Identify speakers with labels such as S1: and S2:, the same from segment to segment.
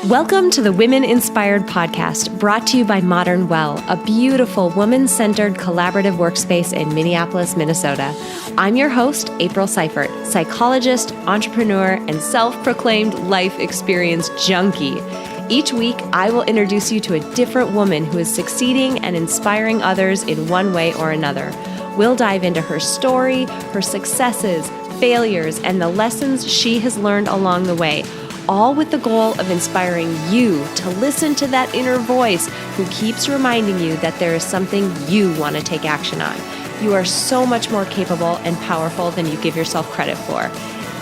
S1: Welcome to the Women Inspired podcast, brought to you by Modern Well, a beautiful woman-centered collaborative workspace in Minneapolis, Minnesota. I'm your host, April Seifert, psychologist, entrepreneur, and self-proclaimed life experience junkie. Each week, I will introduce you to a different woman who is succeeding and inspiring others in one way or another. We'll dive into her story, her successes, failures, and the lessons she has learned along the way, all with the goal of inspiring you to listen to that inner voice who keeps reminding you that there is something you want to take action on. You are so much more capable and powerful than you give yourself credit for.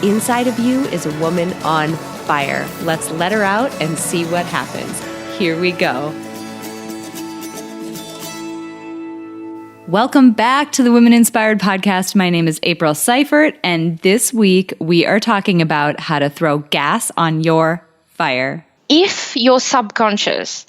S1: Inside of you is a woman on fire. Let's let her out and see what happens. Here we go. Welcome back to the Women Inspired podcast. My name is April Seifert, and this week we are talking about how to throw gas on your fire.
S2: If your subconscious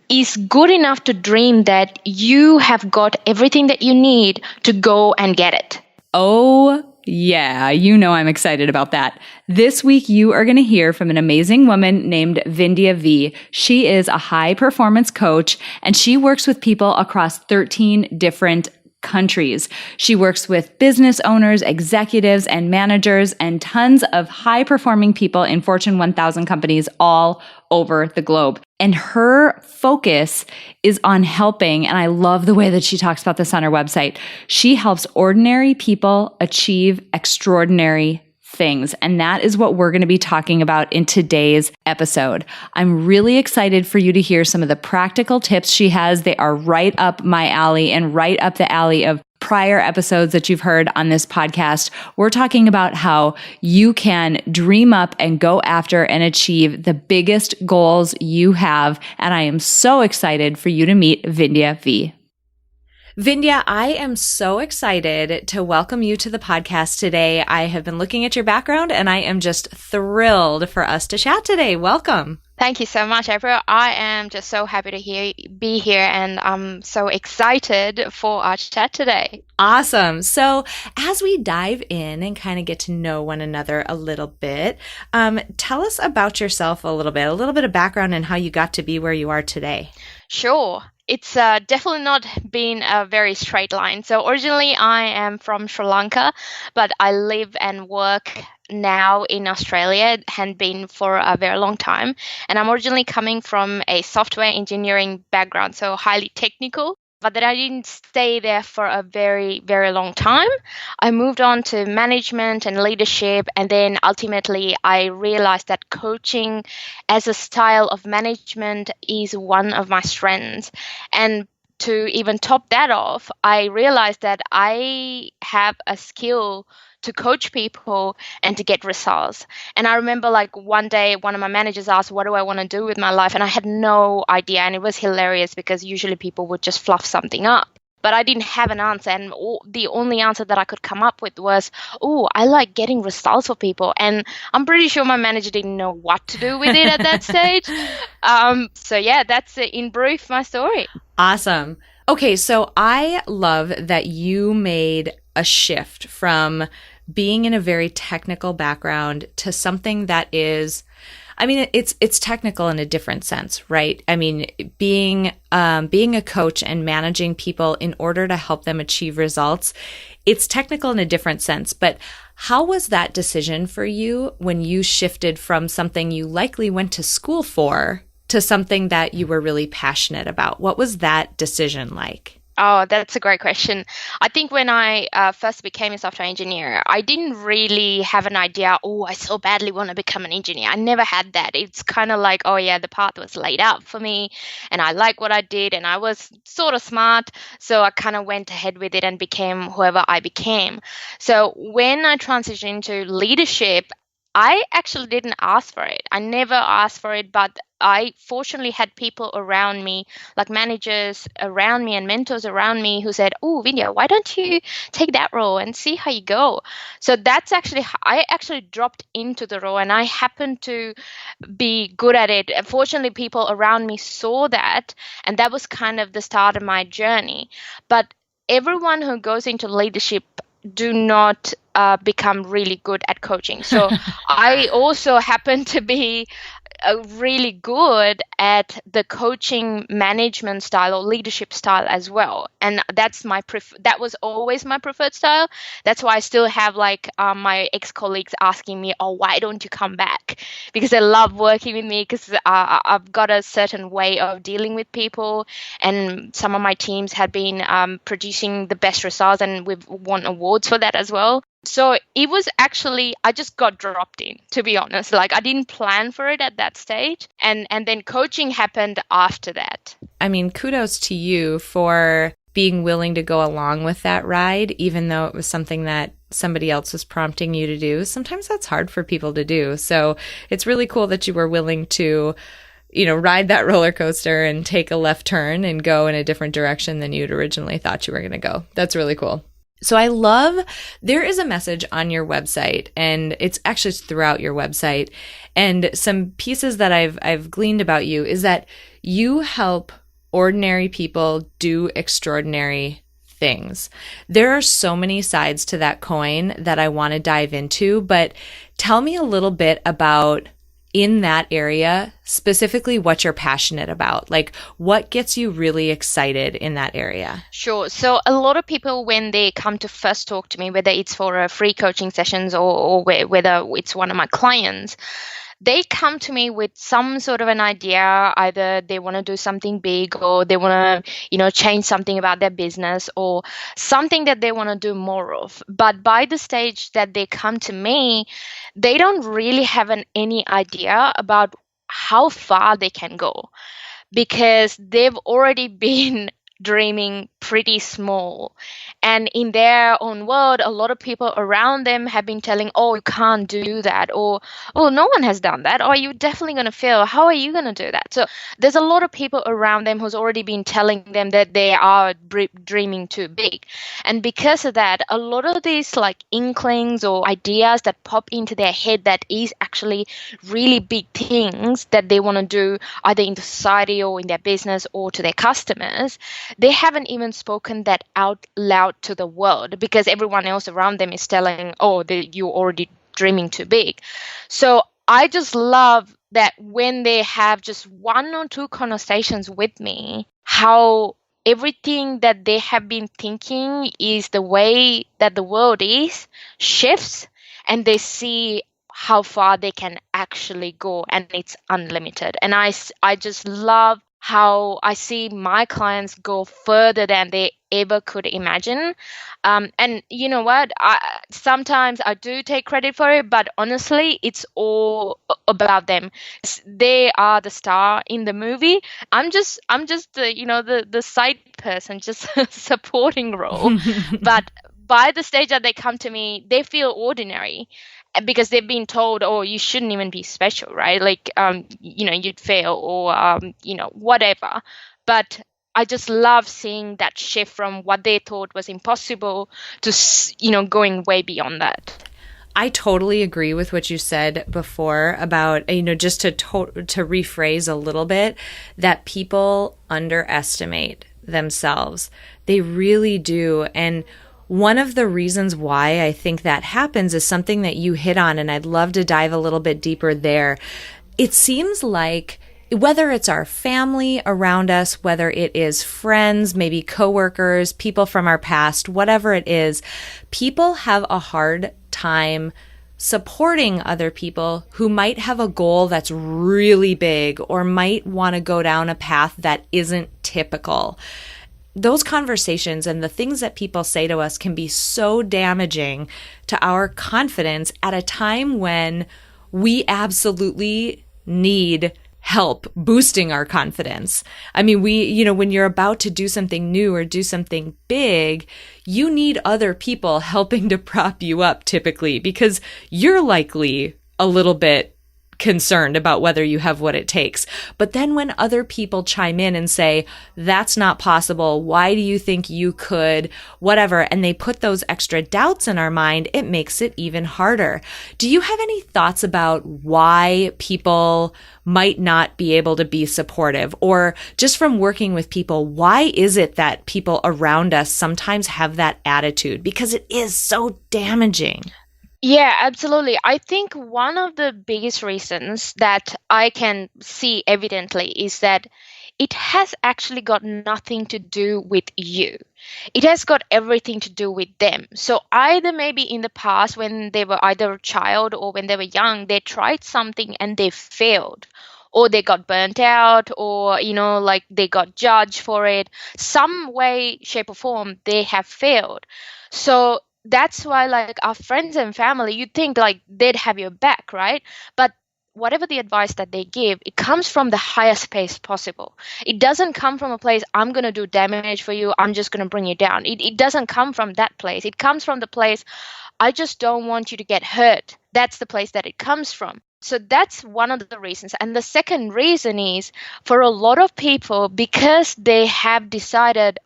S2: is good enough to dream that you have got everything that you need to go and get it.
S1: Oh, yeah, you know I'm excited about that. This week, you are going to hear from an amazing woman named Vindya Vee. She is a high performance coach, and she works with people across 13 different countries. She works with business owners, executives, and managers, and tons of high performing people in Fortune 1000 companies all over the globe. And her focus is on helping, and I love the way that she talks about this on her website. She helps ordinary people achieve extraordinary things. And that is what we're going to be talking about in today's episode. I'm really excited for you to hear some of the practical tips she has. They are right up my alley and right up the alley of prior episodes that you've heard on this podcast. We're talking about how you can dream up and go after and achieve the biggest goals you have. And I am so excited for you to meet Vindya Vee. Vindya, I am so excited to welcome you to the podcast today. I have been looking at your background and I am just thrilled for us to chat today. Welcome.
S2: Thank you so much, April. I am just so happy to be here, and I'm so excited for our chat today.
S1: Awesome. So as we dive in and kind of get to know one another a little bit, tell us about yourself a little bit of background and how you got to be where you are today.
S2: Sure. It's definitely not been a very straight line. So originally I am from Sri Lanka, but I live and work now in Australia and been for a very long time. And I'm originally coming from a software engineering background, so highly technical. But then I didn't stay there for a very, very long time. I moved on to management and leadership. And then ultimately, I realized that coaching as a style of management is one of my strengths. And to even top that off, I realized that I have a skill to coach people and to get results. And I remember like one day, one of my managers asked, what do I want to do with my life? And I had no idea. And it was hilarious because usually people would just fluff something up. But I didn't have an answer. And the only answer that I could come up with was, oh, I like getting results for people. And I'm pretty sure my manager didn't know what to do with it at that stage. So yeah, that's in brief my story.
S1: Awesome. Okay, so I love that you made a shift from being in a very technical background to something that is, I mean, it's technical in a different sense, right? I mean, being a coach and managing people in order to help them achieve results, it's technical in a different sense. But how was that decision for you when you shifted from something you likely went to school for to something that you were really passionate about? What was that decision like?
S2: Oh, that's a great question. I think when I first became a software engineer, I didn't really have an idea, oh, I so badly want to become an engineer. I never had that. It's kind of like, oh yeah, the path was laid out for me and I like what I did and I was sort of smart. So I kind of went ahead with it and became whoever I became. So when I transitioned into leadership, I actually didn't ask for it. I never asked for it, but I fortunately had people around me, like managers around me and mentors around me who said, oh, Vindya, why don't you take that role and see how you go? So that's actually, I actually dropped into the role and I happened to be good at it. Fortunately, people around me saw that, and that was kind of the start of my journey. But everyone who goes into leadership do not become really good at coaching. So I also happen to be really good at the coaching management style or leadership style as well, and that was always my preferred style. That's why I still have like my ex-colleagues asking me, oh, why don't you come back, because they love working with me, because I've got a certain way of dealing with people, and some of my teams have been producing the best results, and we've won awards for that as well. So it was actually, I just got dropped in, to be honest. Like, I didn't plan for it at that stage. And then coaching happened after that.
S1: I mean, kudos to you for being willing to go along with that ride, even though it was something that somebody else was prompting you to do. Sometimes that's hard for people to do. So it's really cool that you were willing to, ride that roller coaster and take a left turn and go in a different direction than you'd originally thought you were going to go. That's really cool. So I love, there is a message on your website, and it's actually throughout your website, and some pieces that I've gleaned about you is that you help ordinary people do extraordinary things. There are so many sides to that coin that I want to dive into, but tell me a little bit about, in that area, specifically what you're passionate about. Like, what gets you really excited in that area?
S2: Sure. So a lot of people, when they come to first talk to me, whether it's for a free coaching sessions or whether it's one of my clients, they come to me with some sort of an idea. Either they want to do something big, or they want to, change something about their business, or something that they want to do more of. But by the stage that they come to me, they don't really have any idea about how far they can go, because they've already been dreaming pretty small. And in their own world, a lot of people around them have been telling, oh, you can't do that, or, oh, no one has done that, or you're definitely going to fail. How are you going to do that? So there's a lot of people around them who's already been telling them that they are dreaming too big. And because of that, a lot of these like inklings or ideas that pop into their head that is actually really big things that they want to do, either in the society or in their business or to their customers, they haven't even spoken that out loud to the world, because everyone else around them is telling, oh, you're already dreaming too big. So I just love that when they have just one or two conversations with me, how everything that they have been thinking is the way that the world is shifts, and they see how far they can actually go, and it's unlimited. And I just love how I see my clients go further than they ever could imagine. And you know what? Sometimes I do take credit for it, but honestly, it's all about them. They are the star in the movie. I'm just the side person, just supporting role. But by the stage that they come to me, they feel ordinary, because they've been told, oh, you shouldn't even be special, right? Like, you'd fail, or, whatever. But I just love seeing that shift from what they thought was impossible to, going way beyond that.
S1: I totally agree with what you said before about, just to rephrase a little bit, that people underestimate themselves. They really do. And one of the reasons why I think that happens is something that you hit on, and I'd love to dive a little bit deeper there. It seems like whether it's our family around us, whether it is friends, maybe coworkers, people from our past, whatever it is, people have a hard time supporting other people who might have a goal that's really big or might want to go down a path that isn't typical. Those conversations and the things that people say to us can be so damaging to our confidence at a time when we absolutely need help boosting our confidence. I mean, when you're about to do something new or do something big, you need other people helping to prop you up typically, because you're likely a little bit concerned about whether you have what it takes. But then when other people chime in and say, that's not possible, why do you think you could, whatever, and they put those extra doubts in our mind, it makes it even harder. Do you have any thoughts about why people might not be able to be supportive? Or just from working with people, why is it that people around us sometimes have that attitude? Because it is so damaging.
S2: Yeah, absolutely. I think one of the biggest reasons that I can see evidently is that it has actually got nothing to do with you. It has got everything to do with them. So either maybe in the past when they were either a child or when they were young, they tried something and they failed. Or they got burnt out, or like they got judged for it. Some way, shape, or form, they have failed. So that's why, like, our friends and family, you'd think like they'd have your back, right? But whatever the advice that they give, it comes from the highest place possible. It doesn't come from a place, I'm going to do damage for you, I'm just going to bring you down. It doesn't come from that place. It comes from the place, I just don't want you to get hurt. That's the place that it comes from. So that's one of the reasons. And the second reason is, for a lot of people, because they have decided,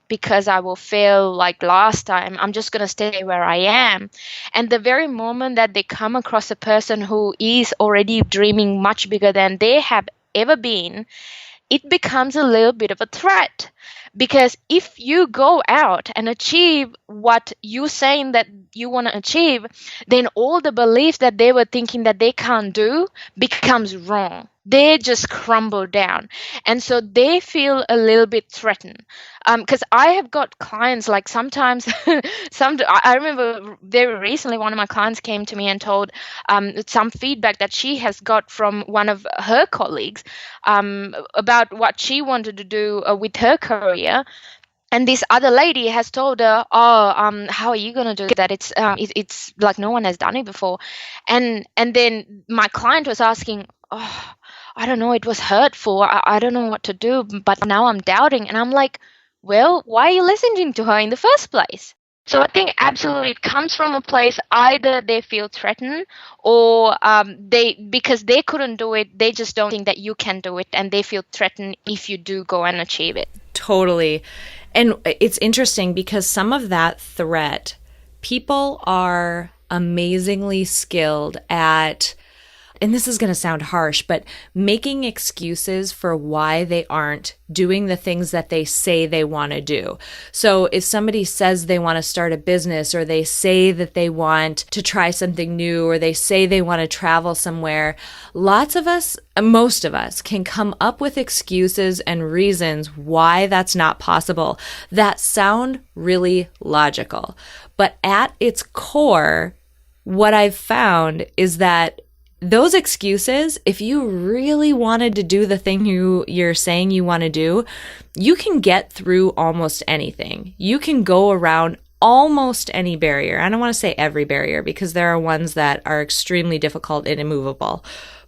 S2: because I will fail like last time, I'm just going to stay where I am. And the very moment that they come across a person who is already dreaming much bigger than they have ever been, it becomes a little bit of a threat. Because if you go out and achieve what you're saying that you want to achieve, then all the beliefs that they were thinking that they can't do becomes wrong. They just crumble down. And so they feel a little bit threatened. Because I have got clients, like, sometimes, I remember very recently one of my clients came to me and told some feedback that she has got from one of her colleagues about what she wanted to do with her career. And this other lady has told her, "Oh, how are you gonna do that? It's like no one has done it before." And then my client was asking, "Oh, I don't know. It was hurtful. I don't know what to do, but now I'm doubting." And I'm like, "Well, why are you listening to her in the first place?" So I think absolutely it comes from a place, either they feel threatened, or they, because they couldn't do it, they just don't think that you can do it, and they feel threatened if you do go and achieve it.
S1: Totally. And it's interesting because some of that threat, people are amazingly skilled at, and this is going to sound harsh, but making excuses for why they aren't doing the things that they say they want to do. So if somebody says they want to start a business, or they say that they want to try something new, or they say they want to travel somewhere, lots of us, most of us, can come up with excuses and reasons why that's not possible that sound really logical. But at its core, what I've found is that those excuses, if you really wanted to do the thing you're saying you want to do, you can get through almost anything. You can go around almost any barrier. I don't want to say every barrier, because there are ones that are extremely difficult and immovable,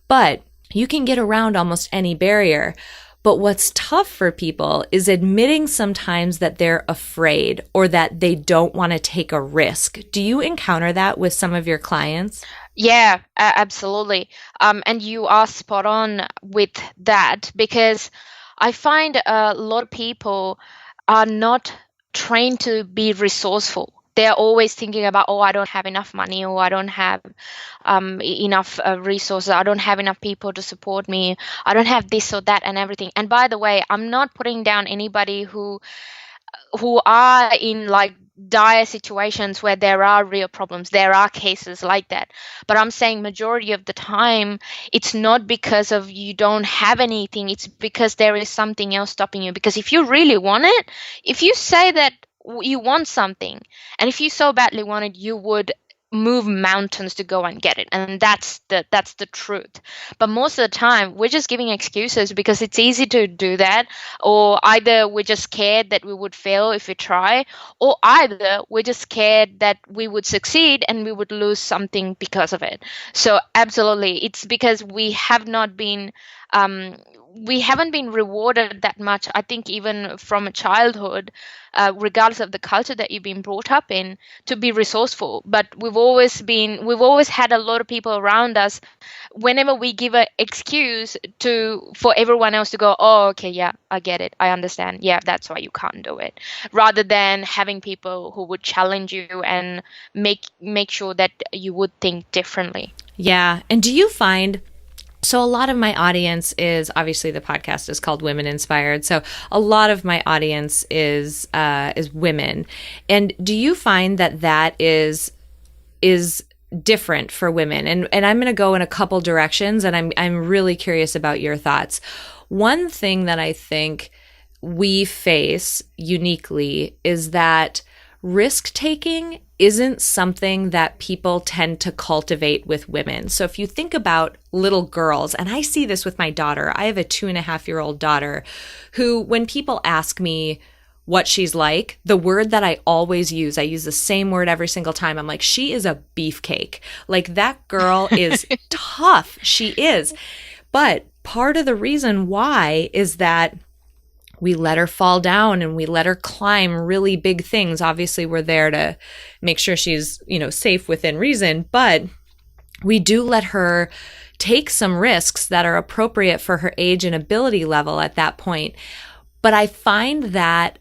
S1: but you can get around almost any barrier. But what's tough for people is admitting sometimes that they're afraid, or that they don't want to take a risk. Do you encounter that with some of your clients?
S2: Yeah, absolutely. And you are spot on with that, because I find a lot of people are not trained to be resourceful. They're always thinking about, oh, I don't have enough money, or I don't have enough resources, I don't have enough people to support me, I don't have this or that and everything. And by the way, I'm not putting down anybody who are in like dire situations where there are real problems. There are cases like that. But I'm saying majority of the time, it's not because of you don't have anything. It's because there is something else stopping you. Because if you really want it, if you say that you want something, and if you so badly want it, you would move mountains to go and get it. And that's the truth. But most of the time, we're just giving excuses because it's easy to do that, or either we're just scared that we would fail if we try, or either we're just scared that we would succeed and we would lose something because of it. So absolutely, it's because we have not been we haven't been rewarded that much, I think, even from childhood, regardless of the culture that you've been brought up in, to be resourceful. But we've always had a lot of people around us, whenever we give an excuse for everyone else to go, oh, okay, yeah, I get it, I understand, yeah, that's why you can't do it, rather than having people who would challenge you and make sure that you would think differently.
S1: Yeah. And do you find, so a lot of my audience is, obviously the podcast is called Women Inspired, so a lot of my audience is women. And do you find that is different for women? And I'm going to go in a couple directions, and I'm really curious about your thoughts. One thing that I think we face uniquely is that risk taking isn't something that people tend to cultivate with women. So if you think about little girls, and I see this with my daughter, I have a 2.5-year-old daughter who, when people ask me what she's like, the word that I always use, I use the same word every single time. I'm like, she is a beefcake. Like, that girl is tough. She is. But part of the reason why is that we let her fall down and we let her climb really big things. Obviously, we're there to make sure she's, safe within reason, but we do let her take some risks that are appropriate for her age and ability level at that point. But I find that,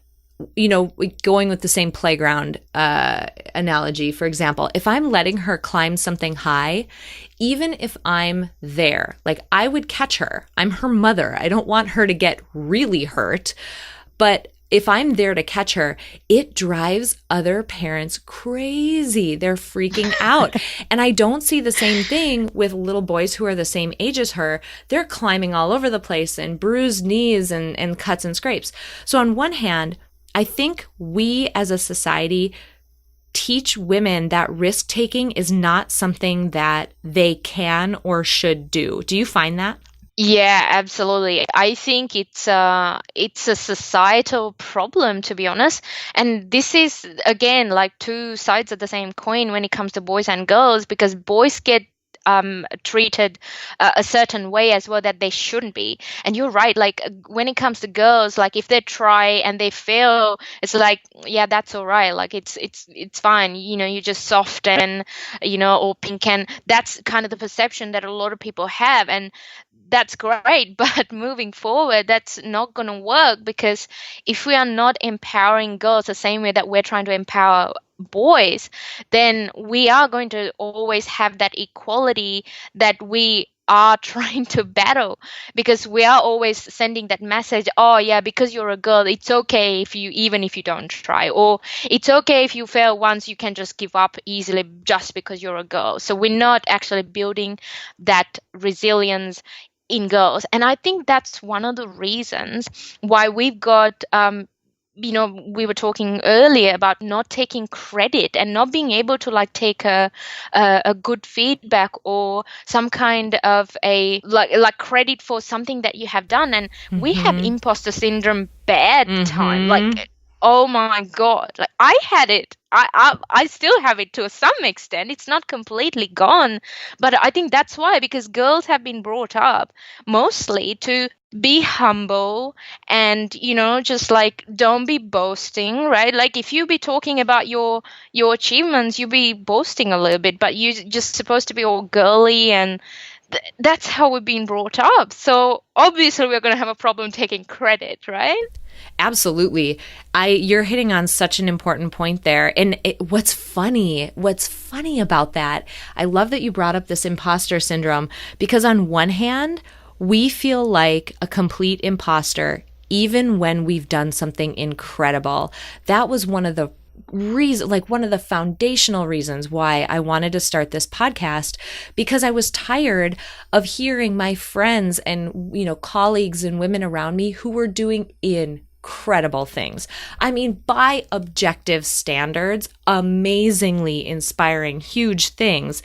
S1: going with the same playground analogy, for example, if I'm letting her climb something high, even if I'm there, like, I would catch her. I'm her mother. I don't want her to get really hurt. But if I'm there to catch her, it drives other parents crazy. They're freaking out. And I don't see the same thing with little boys who are the same age as her. They're climbing all over the place and bruised knees and cuts and scrapes. So on one hand, I think we as a society teach women that risk taking is not something that they can or should do. Do you find that?
S2: Yeah, absolutely. I think it's a societal problem, to be honest. And this is, again, like two sides of the same coin when it comes to boys and girls, because boys get treated a certain way as well that they shouldn't be. And you're right, like, when it comes to girls, like, if they try and they fail, it's like, yeah, that's all right, like, it's fine, you're just soft and or pink, and that's kind of the perception that a lot of people have. And that's great, but moving forward, that's not going to work, because if we are not empowering girls the same way that we're trying to empower boys, then we are going to always have that equality that we are trying to battle, because we are always sending that message, oh yeah, because you're a girl, it's okay even if you don't try, or it's okay if you fail once, you can just give up easily just because you're a girl. So we're not actually building that resilience in girls. And I think that's one of the reasons why we've got we were talking earlier about not taking credit and not being able to like take a good feedback or some kind of a like credit for something that you have done. And we have imposter syndrome bad time, like, oh my God, like, I had it. I still have it to some extent. It's not completely gone, but I think that's why, because girls have been brought up mostly to be humble and just like, don't be boasting, right? Like, if you be talking about your achievements, you be boasting a little bit, but you just supposed to be all girly, and that's how we've been brought up. So obviously we're going to have a problem taking credit, right?
S1: Absolutely. You're hitting on such an important point there. And what's funny about that, I love that you brought up this imposter syndrome, because on one hand, we feel like a complete imposter even when we've done something incredible. That was one of the one of the foundational reasons why I wanted to start this podcast, because I was tired of hearing my friends and, colleagues and women around me who were doing incredible things. I mean, by objective standards, amazingly inspiring, huge things.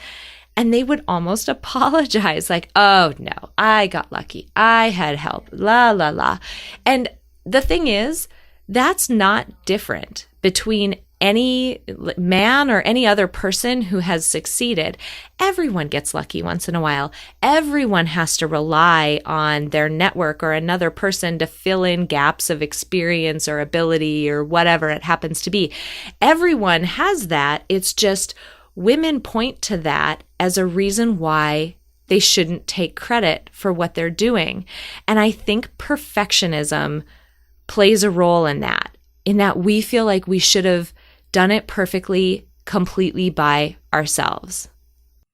S1: And they would almost apologize, like, oh no, I got lucky. I had help, la, la, la. And the thing is, that's not different between any man or any other person who has succeeded. Everyone gets lucky once in a while. Everyone has to rely on their network or another person to fill in gaps of experience or ability or whatever it happens to be. Everyone has that. It's just women point to that as a reason why they shouldn't take credit for what they're doing. And I think perfectionism plays a role in that we feel like we should have done it perfectly, completely by ourselves.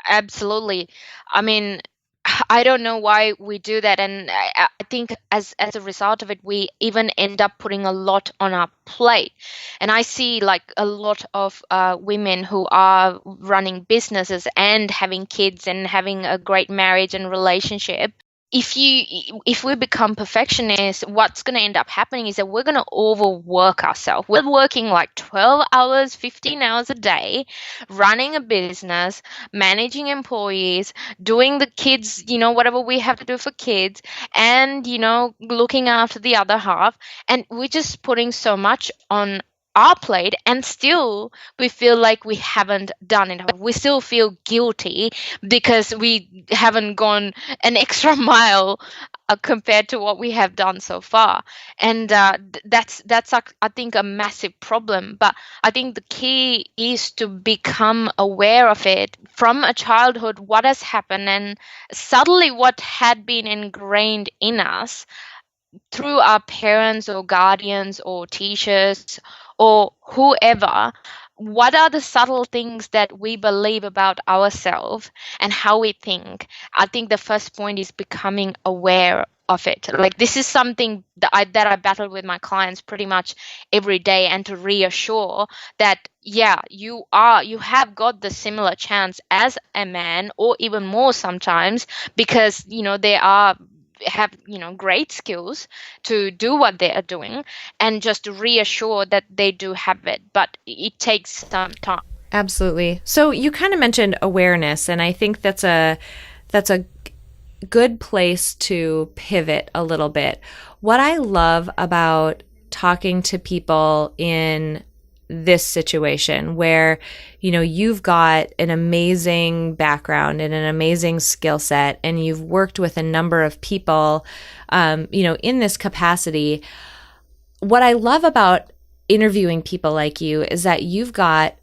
S2: Absolutely. I mean, I don't know why we do that, and I think as a result of it, we even end up putting a lot on our plate. And I see like a lot of women who are running businesses and having kids and having a great marriage and relationship. If we become perfectionists, what's going to end up happening is that we're going to overwork ourselves. We're working like 12 hours, 15 hours a day, running a business, managing employees, doing the kids, whatever we have to do for kids, and, looking after the other half. And we're just putting so much on our plate, and still we feel like we haven't done enough. We still feel guilty because we haven't gone an extra mile compared to what we have done so far. And that's I think a massive problem. But I think the key is to become aware of it from a childhood, what has happened, and subtly what had been ingrained in us through our parents or guardians or teachers or whoever. What are the subtle things that we believe about ourselves and how we think? I think the first point is becoming aware of it. Like, this is something that I battle with my clients pretty much every day, and to reassure that, yeah, you have got the similar chance as a man, or even more sometimes, because they have great skills to do what they are doing, and just to reassure that they do have it, but it takes some time.
S3: Absolutely. So you kind of mentioned awareness, and I think that's a good place to pivot a little bit. What I love about talking to people in this situation where, you've got an amazing background and an amazing skill set, and you've worked with a number of people, in this capacity. What I love about interviewing people like you is that you've got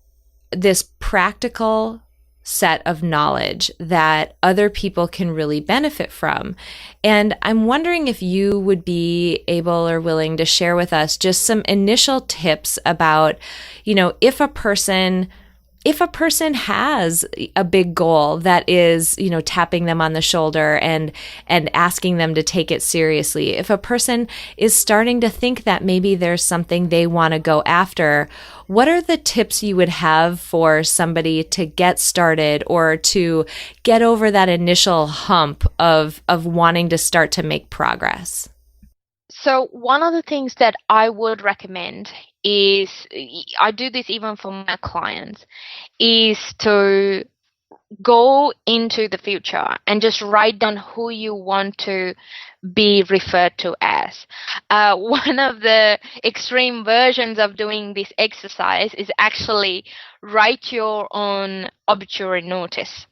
S3: this practical set of knowledge that other people can really benefit from. And I'm wondering if you would be able or willing to share with us just some initial tips about, if a person has a big goal that is, tapping them on the shoulder and asking them to take it seriously. If a person is starting to think that maybe there's something they want to go after, what are the tips you would have for somebody to get started or to get over that initial hump of wanting to start to make progress?
S2: So one of the things that I would recommend is, I do this even for my clients, is to go into the future and just write down who you want to be referred to as. One of the extreme versions of doing this exercise is actually write your own obituary notice.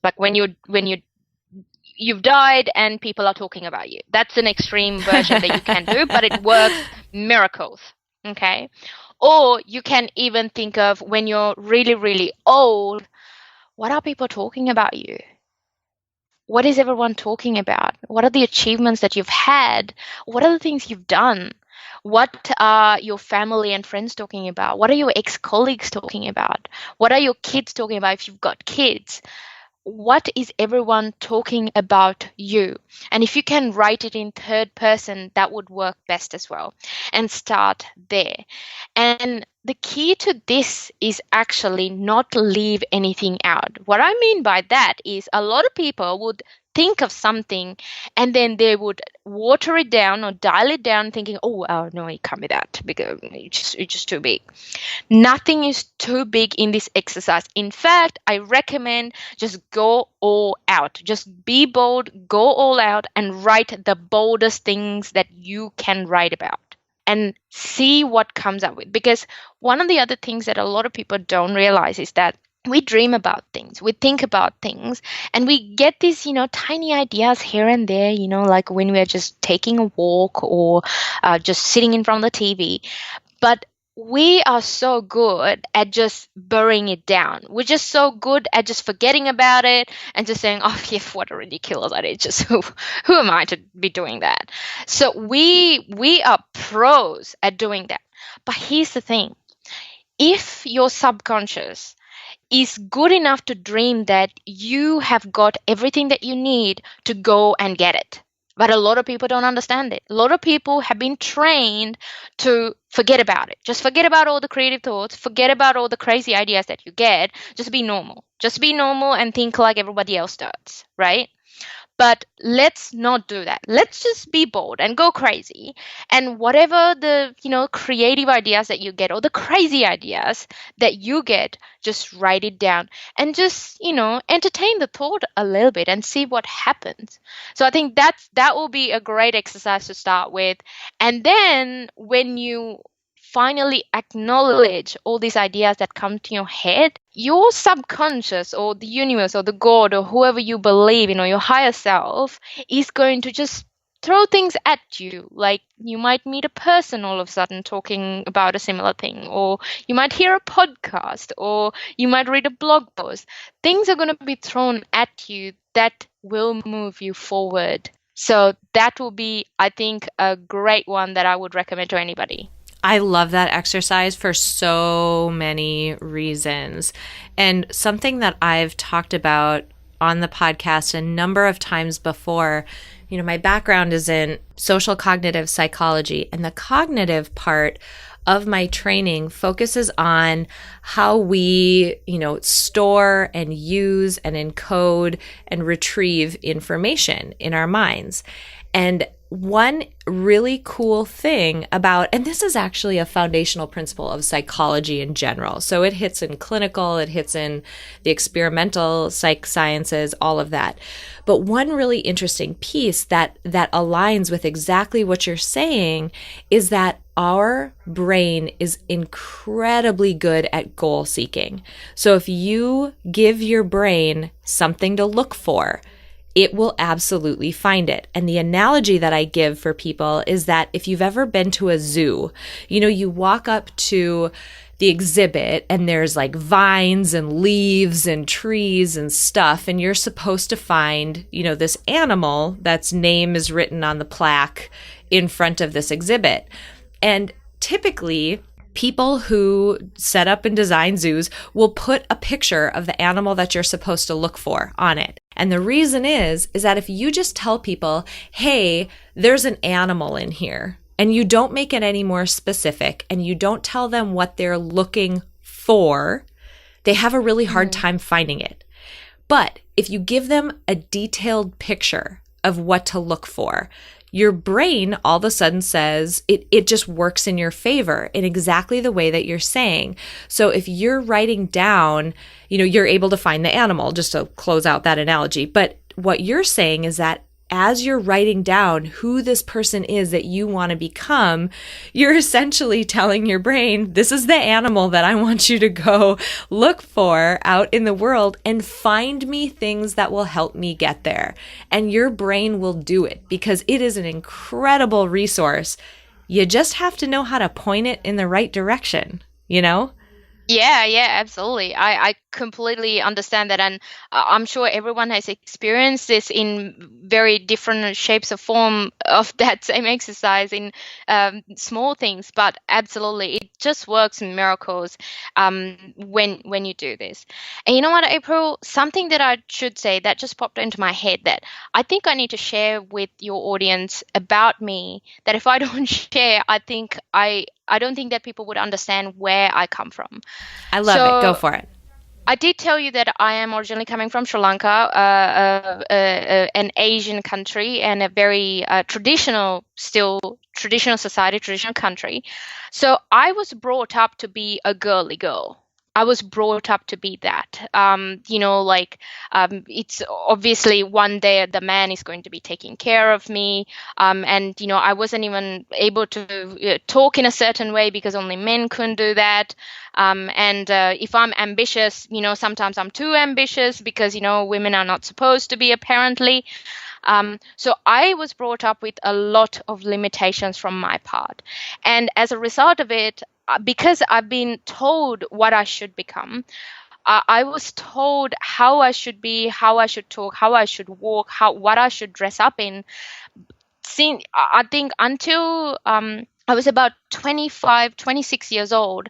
S2: Like when you've died and people are talking about you. That's an extreme version that you can do, but it works miracles. Okay. Or you can even think of, when you're really, really old, what are people talking about you? What is everyone talking about? What are the achievements that you've had? What are the things you've done? What are your family and friends talking about? What are your ex-colleagues talking about? What are your kids talking about if you've got kids? What is everyone talking about you? And if you can write it in third person, that would work best as well. And start there. And the key to this is actually not leave anything out. What I mean by that is, a lot of people would think of something and then they would water it down or dial it down, thinking, oh no, it can't be that because it's just too big. Nothing is too big in this exercise. In fact, I recommend just go all out. Just be bold, go all out, and write the boldest things that you can write about, and see what comes up with. Because one of the other things that a lot of people don't realize is that we dream about things, we think about things, and we get these, tiny ideas here and there, like when we're just taking a walk or just sitting in front of the TV. But we are so good at just burying it down. We're just so good at just forgetting about it and just saying, oh, yeah, what a ridiculous idea. Just who am I to be doing that? So we are pros at doing that. But here's the thing. If your subconscious is good enough to dream that you have got everything that you need to go and get it. But a lot of people don't understand it. A lot of people have been trained to forget about it. Just forget about all the creative thoughts, forget about all the crazy ideas that you get. Just be normal. Just be normal and think like everybody else does, right? But let's not do that. Let's just be bold and go crazy. And whatever the, creative ideas that you get or the crazy ideas that you get, just write it down and just, entertain the thought a little bit and see what happens. So I think that will be a great exercise to start with. And then when you finally acknowledge all these ideas that come to your head, your subconscious or the universe or the God or whoever you believe in or your higher self is going to just throw things at you. Like you might meet a person all of a sudden talking about a similar thing, or you might hear a podcast, or you might read a blog post. Things are going to be thrown at you that will move you forward. So that will be, I think, a great one that I would recommend to anybody.
S3: I love that exercise for so many reasons. And something that I've talked about on the podcast a number of times before, my background is in social cognitive psychology, and the cognitive part of my training focuses on how we, store and use and encode and retrieve information in our minds. And one really cool thing about, and this is actually a foundational principle of psychology in general. So it hits in clinical, it hits in the experimental psych sciences, all of that. But one really interesting piece that aligns with exactly what you're saying is that our brain is incredibly good at goal seeking. So if you give your brain something to look for, it will absolutely find it. And the analogy that I give for people is that if you've ever been to a zoo, you walk up to the exhibit and there's like vines and leaves and trees and stuff, and you're supposed to find, this animal that's name is written on the plaque in front of this exhibit. And typically, people who set up and design zoos will put a picture of the animal that you're supposed to look for on it. And the reason is that if you just tell people, hey, there's an animal in here, and you don't make it any more specific, and you don't tell them what they're looking for, they have a really hard time finding it. But if you give them a detailed picture of what to look for, your brain all of a sudden says it just works in your favor in exactly the way that you're saying. So if you're writing down, you're able to find the animal, just to close out that analogy. But what you're saying is that as you're writing down who this person is that you want to become, you're essentially telling your brain, this is the animal that I want you to go look for out in the world and find me things that will help me get there. And your brain will do it because it is an incredible resource. You just have to know how to point it in the right direction,
S2: Yeah, absolutely. I completely understand that. And I'm sure everyone has experienced this in very different shapes or form of that same exercise in small things. But absolutely, it just works in miracles when you do this. And you know what, April? Something that I should say that just popped into my head that I think I need to share with your audience about me, that if I don't share, I don't think that people would understand where I come from.
S3: I love it. Go for it.
S2: I did tell you that I am originally coming from Sri Lanka, an Asian country and a very traditional society, traditional country. So I was brought up to be a girly girl. I was brought up to be that. It's obviously one day the man is going to be taking care of me. And I wasn't even able to talk in a certain way because only men couldn't do that. If I'm ambitious, sometimes I'm too ambitious because, women are not supposed to be apparently. So I was brought up with a lot of limitations from my part. And as a result of it, because I've been told what I should become, I was told how I should be, how I should talk, how I should walk, what I should dress up in. I think until I was about 25, 26 years old.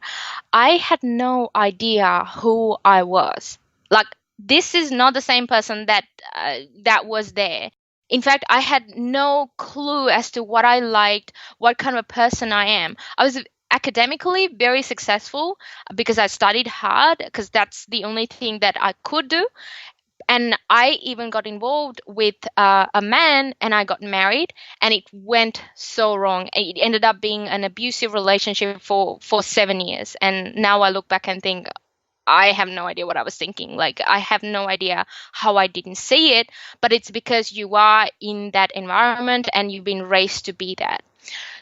S2: I had no idea who I was. Like, this is not the same person that was there. In fact, I had no clue as to what I liked, what kind of a person I am. I was academically very successful because I studied hard, because that's the only thing that I could do. And I even got involved with a man, and I got married, and it went so wrong. It ended up being an abusive relationship for 7 years. And now I look back and think, I have no idea what I was thinking. Like, I have no idea how I didn't see it, but it's because you are in that environment and you've been raised to be that.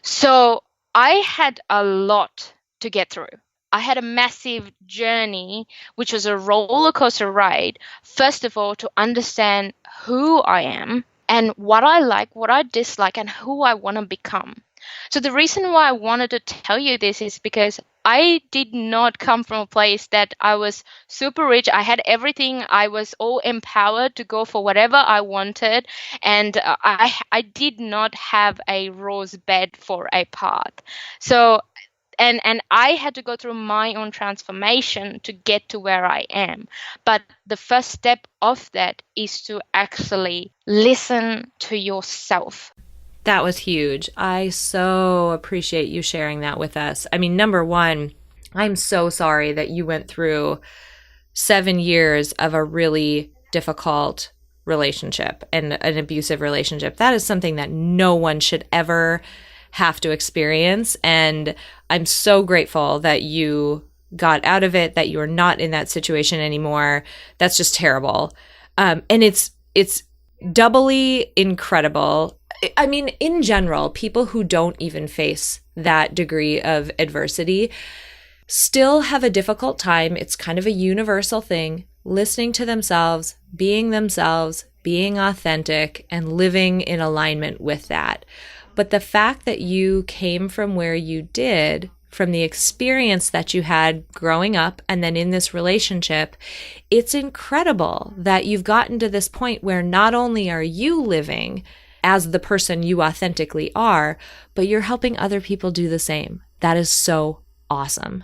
S2: So I had a lot to get through. I had a massive journey, which was a roller coaster ride. First of all, to understand who I am and what I like, what I dislike, and who I want to become. So the reason why I wanted to tell you this is because I did not come from a place that I was super rich. I had everything. I was all empowered to go for whatever I wanted. And I did not have a rose bed for a path. So, and I had to go through my own transformation to get to where I am. But the first step of that is to actually listen to yourself.
S3: That was huge. I so appreciate you sharing that with us. I mean, number one, I'm so sorry that you went through 7 years of a really difficult relationship and an abusive relationship. That is something that no one should ever have to experience. And I'm so grateful that you got out of it, that you're not in that situation anymore. That's just terrible. And it's doubly incredible. I mean, in general, people who don't even face that degree of adversity still have a difficult time. It's kind of a universal thing, listening to themselves, being authentic, and living in alignment with that. But the fact that you came from where you did, from the experience that you had growing up and then in this relationship, it's incredible that you've gotten to this point where not only are you living as the person you authentically are, but you're helping other people do the same. That is so awesome.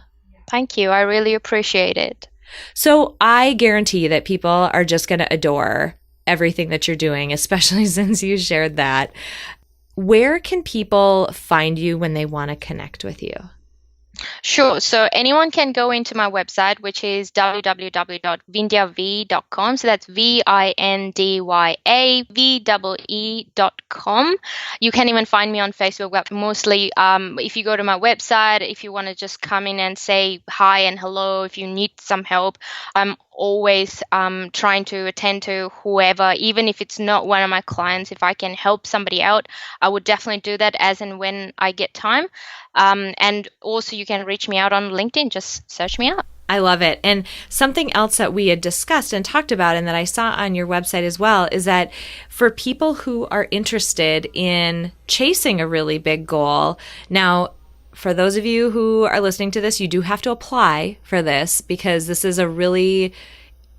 S2: Thank you. I really appreciate it.
S3: So I guarantee that people are just going to adore everything that you're doing, especially since you shared that. Where can people find you when they want to connect with you?
S2: Sure. So anyone can go into my website, which is www.vindyavee.com. So that's VINDYAVEE.com. You can even find me on Facebook. But mostly, if you go to my website, if you want to just come in and say hi and hello, if you need some help, I'm always trying to attend to whoever, even if it's not one of my clients. If I can help somebody out, I would definitely do that as and when I get time. And also you can reach me out on LinkedIn. Just search me out.
S3: I love it. And something else that we had discussed and talked about and that I saw on your website as well is that for people who are interested in chasing a really big goal, now, for those of you who are listening to this, you do have to apply for this because this is a really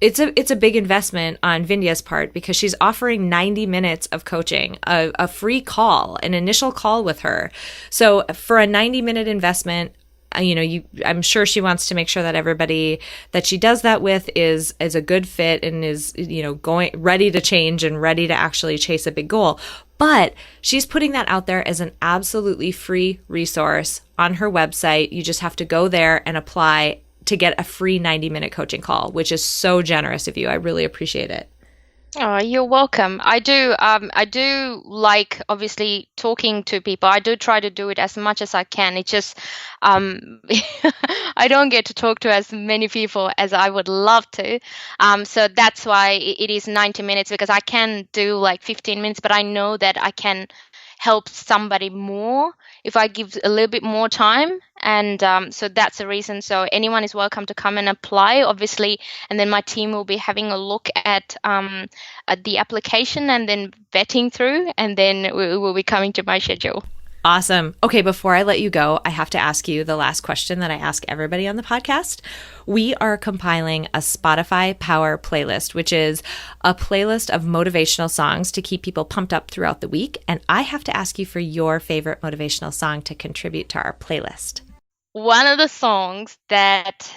S3: it's a big investment on Vindya's part because she's offering 90 minutes of coaching, a free call, an initial call with her. So for a 90-minute investment, I'm sure she wants to make sure that everybody that she does that with is a good fit and is, going ready to change and ready to actually chase a big goal. But she's putting that out there as an absolutely free resource on her website. You just have to go there and apply to get a free 90-minute coaching call, which is so generous of you. I really appreciate it.
S2: Oh, you're welcome. I do like obviously talking to people. I do try to do it as much as I can. It's just, I don't get to talk to as many people as I would love to. So that's why it is 90 minutes because I can do like 15 minutes, but I know that I can help somebody more if I give a little bit more time. And so that's the reason. So anyone is welcome to come and apply, obviously. And then my team will be having a look at the application and then vetting through. And then we will be coming to my schedule.
S3: Awesome. Okay, before I let you go, I have to ask you the last question that I ask everybody on the podcast. We are compiling a Spotify Power playlist, which is a playlist of motivational songs to keep people pumped up throughout the week. And I have to ask you for your favorite motivational song to contribute to our playlist.
S2: One of the songs that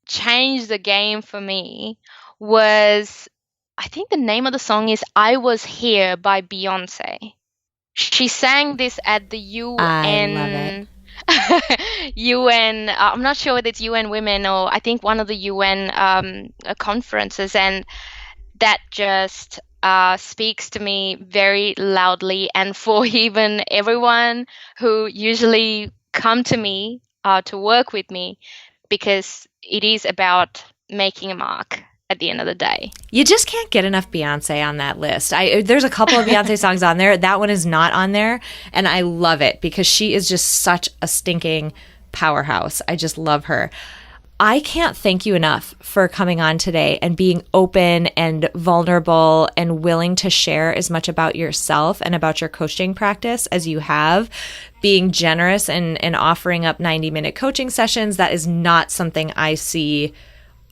S2: changed the game for me was, I think the name of the song is I Was Here by Beyonce. She sang this at the UN.
S3: I love it.
S2: UN. I'm not sure whether it's UN Women or I think one of the UN conferences, and that just speaks to me very loudly. And for even everyone who usually come to me to work with me, because it is about making a mark at the end of the day.
S3: You just can't get enough Beyonce on that list. There's a couple of Beyonce songs on there. That one is not on there. And I love it because she is just such a stinking powerhouse. I just love her. I can't thank you enough for coming on today and being open and vulnerable and willing to share as much about yourself and about your coaching practice as you have. Being generous and offering up 90-minute coaching sessions. That is not something I see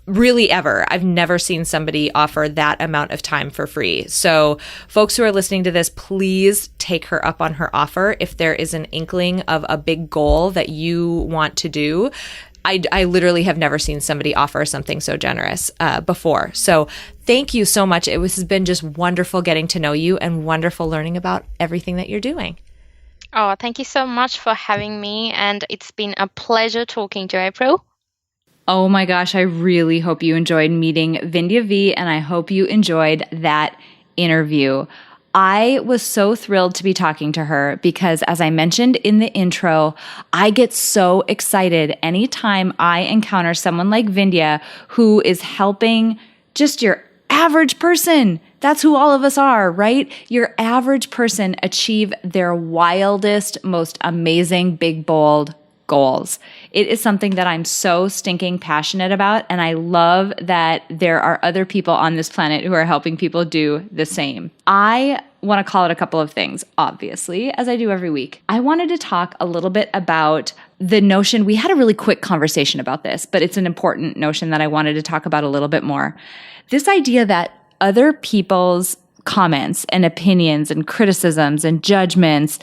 S3: really ever. I've never seen somebody offer that amount of time for free. So folks who are listening to this, please take her up on her offer. If there is an inkling of a big goal that you want to do, I literally have never seen somebody offer something so generous before. So thank you so much. It has been just wonderful getting to know you and wonderful learning about everything that you're doing.
S2: Oh, thank you so much for having me. And it's been a pleasure talking to April.
S1: Oh my gosh, I really hope you enjoyed meeting Vindya Vee, and I hope you enjoyed that interview. I was so thrilled to be talking to her because, as I mentioned in the intro, I get so excited anytime I encounter someone like Vindya who is helping just your average person. That's who all of us are, right? Your average person achieve their wildest, most amazing, big, bold goals. It is something that I'm so stinking passionate about, and I love that there are other people on this planet who are helping people do the same. I want to call it a couple of things, obviously, as I do every week. I wanted to talk a little bit about the notion, we had a really quick conversation about this, but it's an important notion that I wanted to talk about a little bit more. This idea that other people's comments and opinions and criticisms and judgments,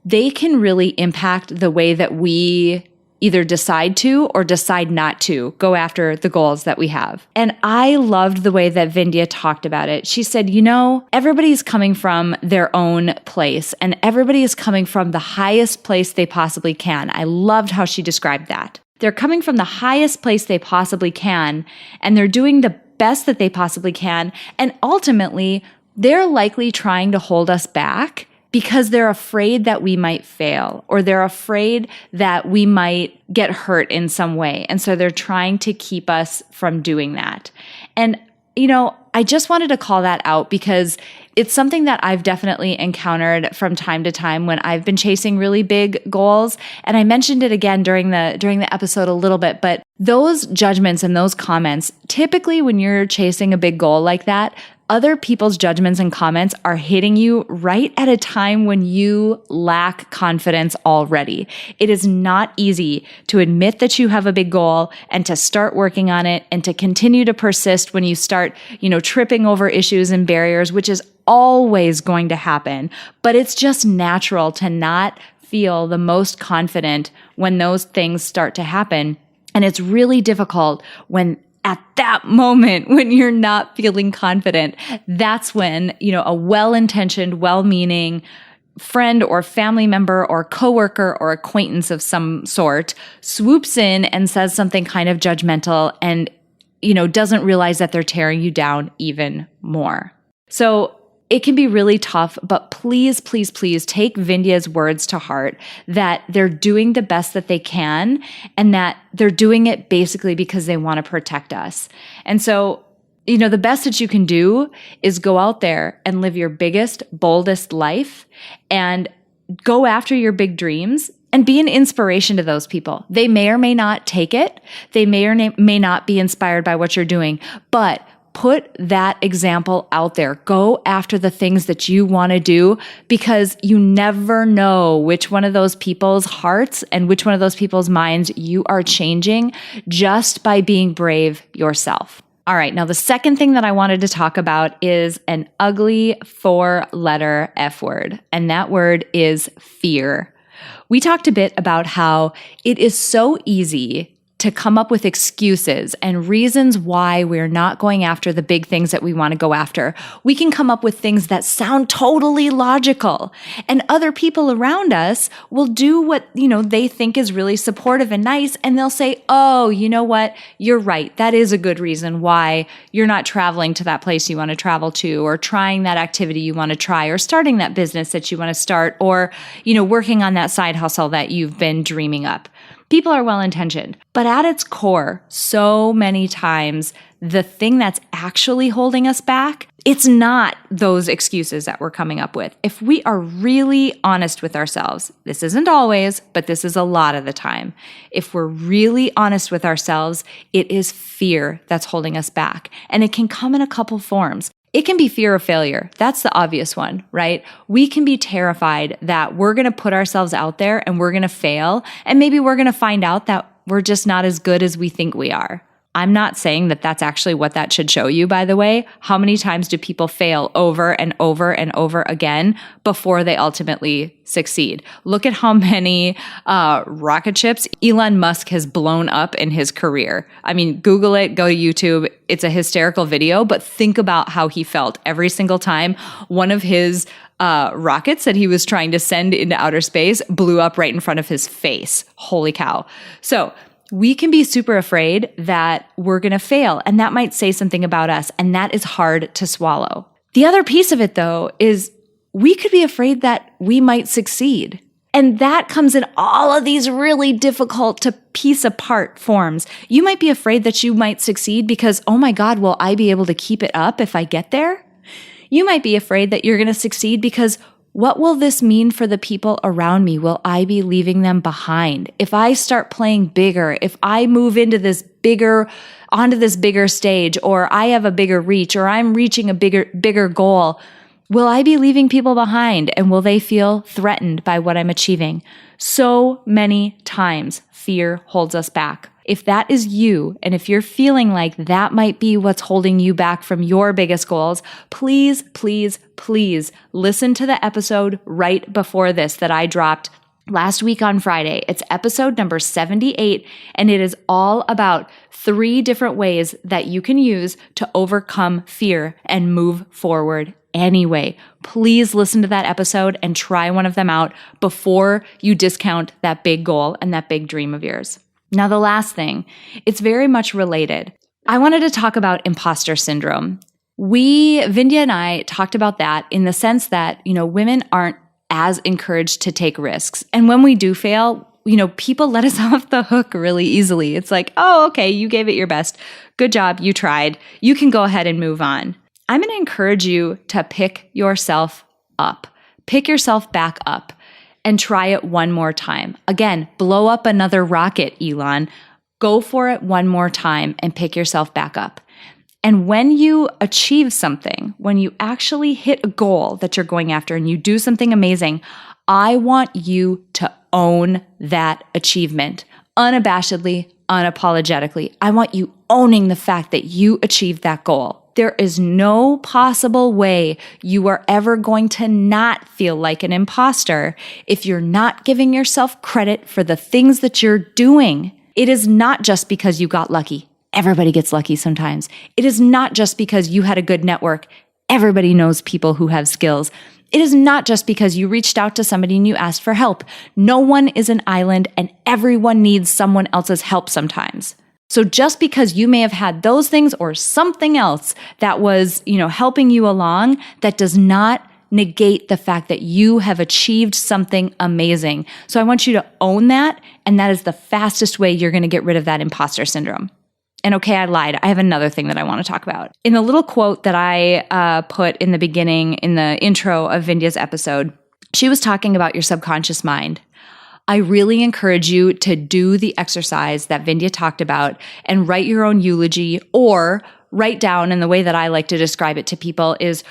S1: they can really impact the way that we either decide to or decide not to go after the goals that we have. And I loved the way that Vindya talked about it. She said, everybody's coming from their own place and everybody is coming from the highest place they possibly can. I loved how she described that. They're coming from the highest place they possibly can, and they're doing the best that they possibly can. And ultimately, they're likely trying to hold us back because they're afraid that we might fail, or they're afraid that we might get hurt in some way. And so they're trying to keep us from doing that. And, I just wanted to call that out because it's something that I've definitely encountered from time to time when I've been chasing really big goals. And I mentioned it again during the episode a little bit, but those judgments and those comments, typically when you're chasing a big goal like that, other people's judgments and comments are hitting you right at a time when you lack confidence already. It is not easy to admit that you have a big goal and to start working on it and to continue to persist when you start, tripping over issues and barriers, which is always going to happen. But it's just natural to not feel the most confident when those things start to happen. And it's really difficult when at that moment when you're not feeling confident, that's when, a well-intentioned, well-meaning friend or family member or coworker or acquaintance of some sort swoops in and says something kind of judgmental and, doesn't realize that they're tearing you down even more. So it can be really tough, but please, please, please take Vindya's words to heart that they're doing the best that they can and that they're doing it basically because they want to protect us. And so, the best that you can do is go out there and live your biggest, boldest life and go after your big dreams and be an inspiration to those people. They may or may not take it. They may or may not be inspired by what you're doing, but put that example out there. Go after the things that you want to do, because you never know which one of those people's hearts and which one of those people's minds you are changing just by being brave yourself. All right, now the second thing that I wanted to talk about is an ugly 4-letter F word, and that word is fear. We talked a bit about how it is so easy to come up with excuses and reasons why we're not going after the big things that we want to go after. We can come up with things that sound totally logical, and other people around us will do what, they think is really supportive and nice, and they'll say, "Oh, you know what? You're right. That is a good reason why you're not traveling to that place you want to travel to, or trying that activity you want to try, or starting that business that you want to start, or, working on that side hustle that you've been dreaming up." People are well-intentioned, but at its core, so many times, the thing that's actually holding us back, it's not those excuses that we're coming up with. If we are really honest with ourselves, this isn't always, but this is a lot of the time. If we're really honest with ourselves, it is fear that's holding us back. And it can come in a couple forms. It can be fear of failure. That's the obvious one, right? We can be terrified that we're going to put ourselves out there and we're going to fail. And maybe we're going to find out that we're just not as good as we think we are. I'm not saying that that's actually what that should show you, by the way. How many times do people fail over and over and over again before they ultimately succeed? Look at how many rocket ships Elon Musk has blown up in his career. I mean, Google it, go to YouTube. It's a hysterical video, but think about how he felt every single time one of his rockets that he was trying to send into outer space blew up right in front of his face. Holy cow. So we can be super afraid that we're going to fail, and that might say something about us, and that is hard to swallow. The other piece of it, though, is we could be afraid that we might succeed. And that comes in all of these really difficult to piece apart forms. You might be afraid that you might succeed because, oh my God, will I be able to keep it up if I get there? You might be afraid that you're going to succeed because, what will this mean for the people around me? Will I be leaving them behind? If I start playing bigger, if I move onto this bigger stage, or I have a bigger reach, or I'm reaching a bigger goal, will I be leaving people behind, and will they feel threatened by what I'm achieving? So many times fear holds us back. If that is you, and if you're feeling like that might be what's holding you back from your biggest goals, please, please, please listen to the episode right before this that I dropped last week on Friday. It's episode number 78, and it is all about 3 different ways that you can use to overcome fear and move forward anyway. Please listen to that episode and try one of them out before you discount that big goal and that big dream of yours. Now, the last thing, it's very much related. I wanted to talk about imposter syndrome. Vindya and I talked about that in the sense that, women aren't as encouraged to take risks. And when we do fail, people let us off the hook really easily. It's like, oh, okay, you gave it your best. Good job. You tried. You can go ahead and move on. I'm going to encourage you to pick yourself up. Pick yourself back up. And try it one more time. Again, blow up another rocket, Elon. Go for it one more time and pick yourself back up. And when you achieve something, when you actually hit a goal that you're going after and you do something amazing, I want you to own that achievement unabashedly, unapologetically. I want you owning the fact that you achieved that goal. There is no possible way you are ever going to not feel like an imposter if you're not giving yourself credit for the things that you're doing. It is not just because you got lucky. Everybody gets lucky sometimes. It is not just because you had a good network. Everybody knows people who have skills. It is not just because you reached out to somebody and you asked for help. No one is an island, and everyone needs someone else's help sometimes. So just because you may have had those things or something else that was, helping you along, that does not negate the fact that you have achieved something amazing. So I want you to own that, and that is the fastest way you're going to get rid of that imposter syndrome. And okay, I lied. I have another thing that I want to talk about. In the little quote that I put in the beginning, in the intro of Vindya's episode, she was talking about your subconscious mind. I really encourage you to do the exercise that Vindya talked about and write your own eulogy, or write down, and the way that I like to describe it to people is,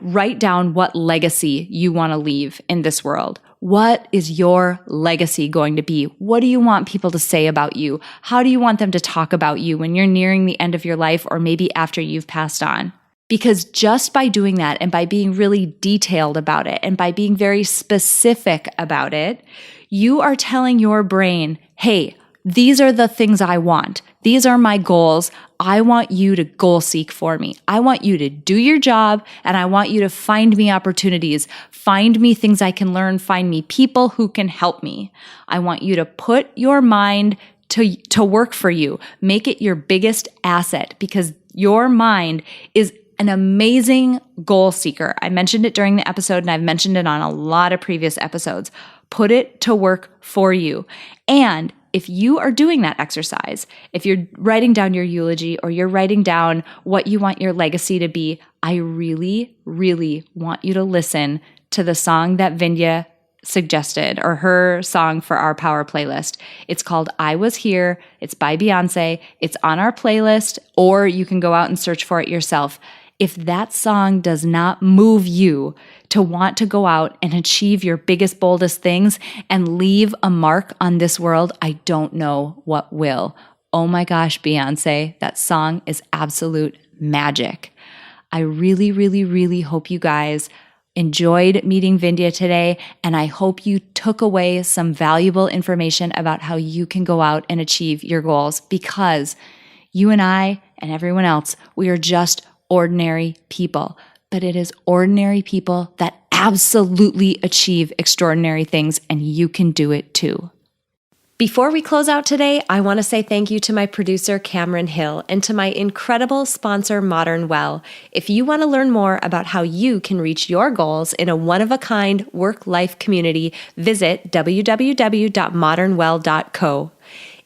S1: write down what legacy you want to leave in this world. What is your legacy going to be? What do you want people to say about you? How do you want them to talk about you when you're nearing the end of your life or maybe after you've passed on? Because just by doing that and by being really detailed about it and by being very specific about it, you are telling your brain, hey, these are the things I want. These are my goals. I want you to goal seek for me. I want you to do your job, and I want you to find me opportunities, find me things I can learn, find me people who can help me. I want you to put your mind to work for you. Make it your biggest asset, because your mind is an amazing goal seeker. I mentioned it during the episode, and I've mentioned it on a lot of previous episodes. Put it to work for you. And if you are doing that exercise, if you're writing down your eulogy or you're writing down what you want your legacy to be, I really, really want you to listen to the song that Vindya suggested, or her song for our power playlist. It's called I Was Here. It's by Beyonce. It's on our playlist, or you can go out and search for it yourself. If that song does not move you to want to go out and achieve your biggest, boldest things and leave a mark on this world, I don't know what will. Oh my gosh, Beyonce, that song is absolute magic. I really, really, really hope you guys enjoyed meeting Vindya today, and I hope you took away some valuable information about how you can go out and achieve your goals, because you and I and everyone else, we are just ordinary people, but it is ordinary people that absolutely achieve extraordinary things, and you can do it too. Before we close out today, I want to say thank you to my producer, Cameron Hill, and to my incredible sponsor, Modern Well. If you want to learn more about how you can reach your goals in a one-of-a-kind work-life community, visit www.modernwell.co.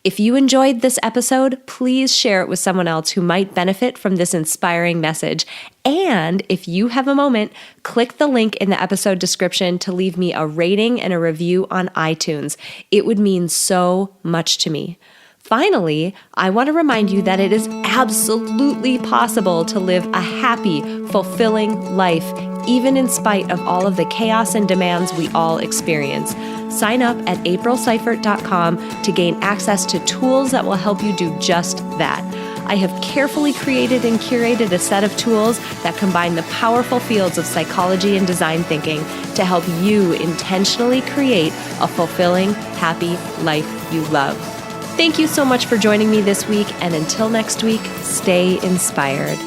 S1: If you enjoyed this episode, please share it with someone else who might benefit from this inspiring message. And if you have a moment, click the link in the episode description to leave me a rating and a review on iTunes. It would mean so much to me. Finally, I want to remind you that it is absolutely possible to live a happy, fulfilling life, even in spite of all of the chaos and demands we all experience. Sign up at aprilseifert.com to gain access to tools that will help you do just that. I have carefully created and curated a set of tools that combine the powerful fields of psychology and design thinking to help you intentionally create a fulfilling, happy life you love. Thank you so much for joining me this week, and until next week, stay inspired.